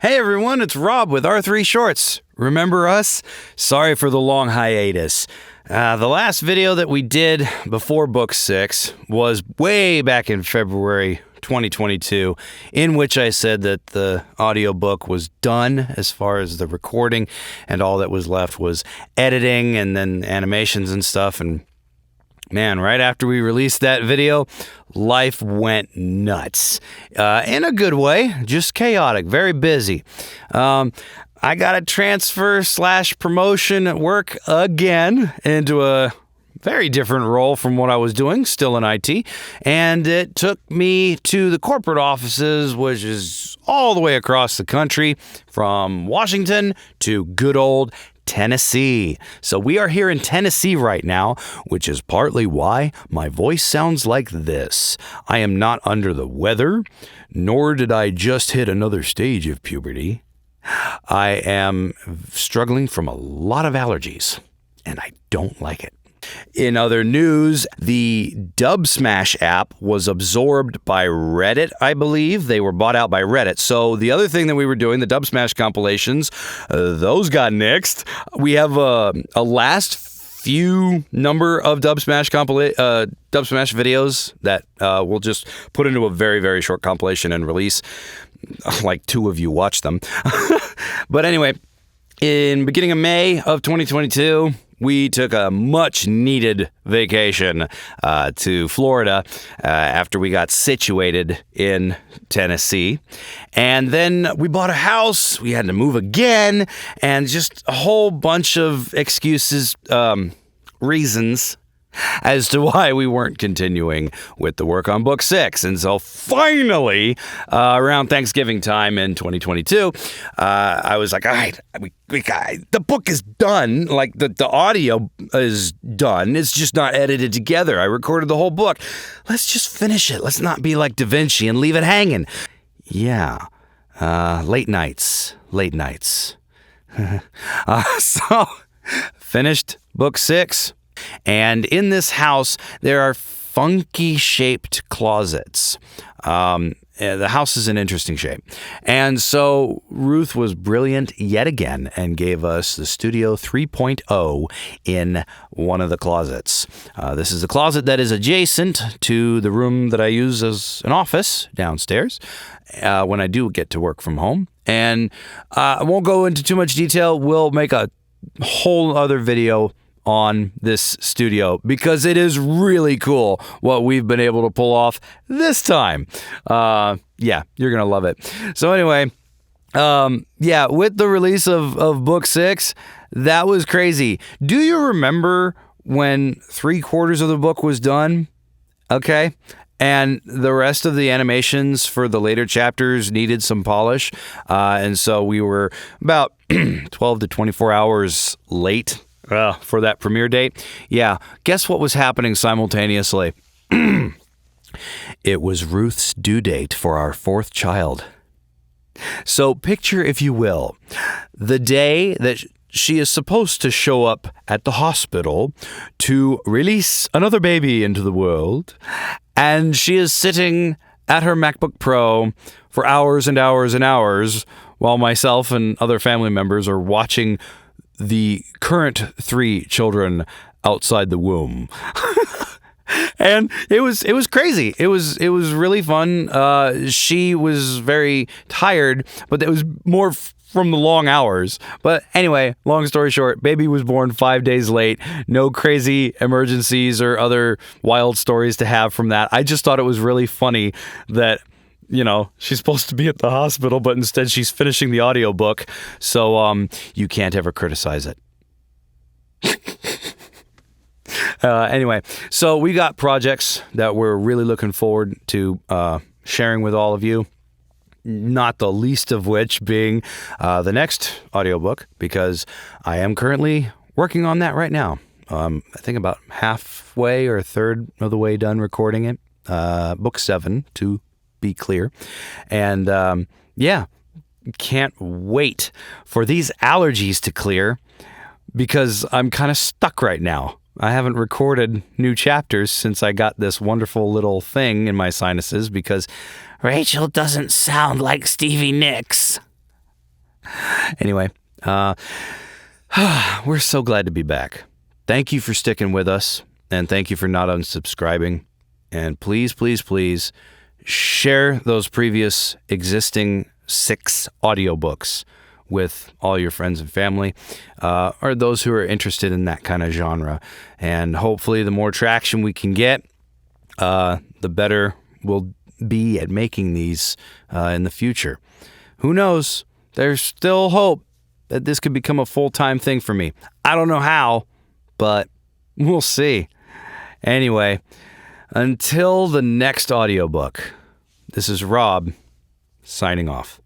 Hey everyone, it's Rob with R3 Shorts. Remember us? Sorry for the long hiatus. The last video that we did before Book 6 was way back in February 2022, in which I said that the audiobook was done as far as the recording, and all that was left was editing and then animations and stuff. And man, right after we released that video, life went nuts. In a good way, just chaotic, very busy. I got a transfer/promotion at work again into a very different role from what I was doing, still in IT. And it took me to the corporate offices, which is all the way across the country, from Washington to good old Tennessee. So we are here in Tennessee right now, which is partly why my voice sounds like this. I am not under the weather, nor did I just hit another stage of puberty. I am struggling from a lot of allergies, and I don't like it. In other news, the Dubsmash app was absorbed by Reddit, I believe. They were bought out by Reddit. So the other thing that we were doing, the Dubsmash compilations, those got nixed. We have a last few number of Dubsmash videos that we'll just put into a very, very short compilation and release. Like 2 of you watch them. But anyway, in beginning of May of 2022, we took a much-needed vacation to Florida after we got situated in Tennessee. And then we bought a house, we had to move again, and just a whole bunch of excuses, reasons as to why we weren't continuing with the work on Book 6. And so finally, around Thanksgiving time in 2022, I was like, all right, the book is done. Like, the audio is done. It's just not edited together. I recorded the whole book. Let's just finish it. Let's not be like Da Vinci and leave it hanging. Yeah. Late nights. So, finished Book 6. And in this house, there are funky-shaped closets. The house is in interesting shape. And so Ruth was brilliant yet again and gave us the Studio 3.0 in one of the closets. This is a closet that is adjacent to the room that I use as an office downstairs when I do get to work from home. And I won't go into too much detail. We'll make a whole other video on this studio because it is really cool what we've been able to pull off this time. Yeah, you're gonna love it. So anyway, with the release of Book 6, that was crazy. Do you remember when 3/4 of the book was done? Okay. And the rest of the animations for the later chapters needed some polish. And so we were about 12 to 24 hours late for that premiere date. Yeah, guess what was happening simultaneously? It was Ruth's due date for our 4th child. So picture, if you will, the day that she is supposed to show up at the hospital to release another baby into the world, and she is sitting at her MacBook Pro for hours and hours and hours while myself and other family members are watching the current 3 children outside the womb. And it was crazy. It was really fun. She was very tired, but it was more from the long hours. But anyway, long story short, baby was born 5 days late. No crazy emergencies or other wild stories to have from that. I just thought it was really funny that, you know, she's supposed to be at the hospital, but instead she's finishing the audiobook. So you can't ever criticize it. Anyway, so we got projects that we're really looking forward to sharing with all of you. Not the least of which being the next audiobook, because I am currently working on that right now. I think about halfway or a third of the way done recording it. Book 7, to be clear. And can't wait for these allergies to clear because I'm kind of stuck right now. I haven't recorded new chapters since I got this wonderful little thing in my sinuses because Rachel doesn't sound like Stevie Nicks. Anyway, we're so glad to be back. Thank you for sticking with us, and thank you for not unsubscribing. And please, please, please share those previous existing 6 audiobooks with all your friends and family, or those who are interested in that kind of genre. And hopefully the more traction we can get, the better we'll be at making these in the future. Who knows? There's still hope that this could become a full-time thing for me. I don't know how, but we'll see. Anyway, until the next audiobook, this is Rob signing off.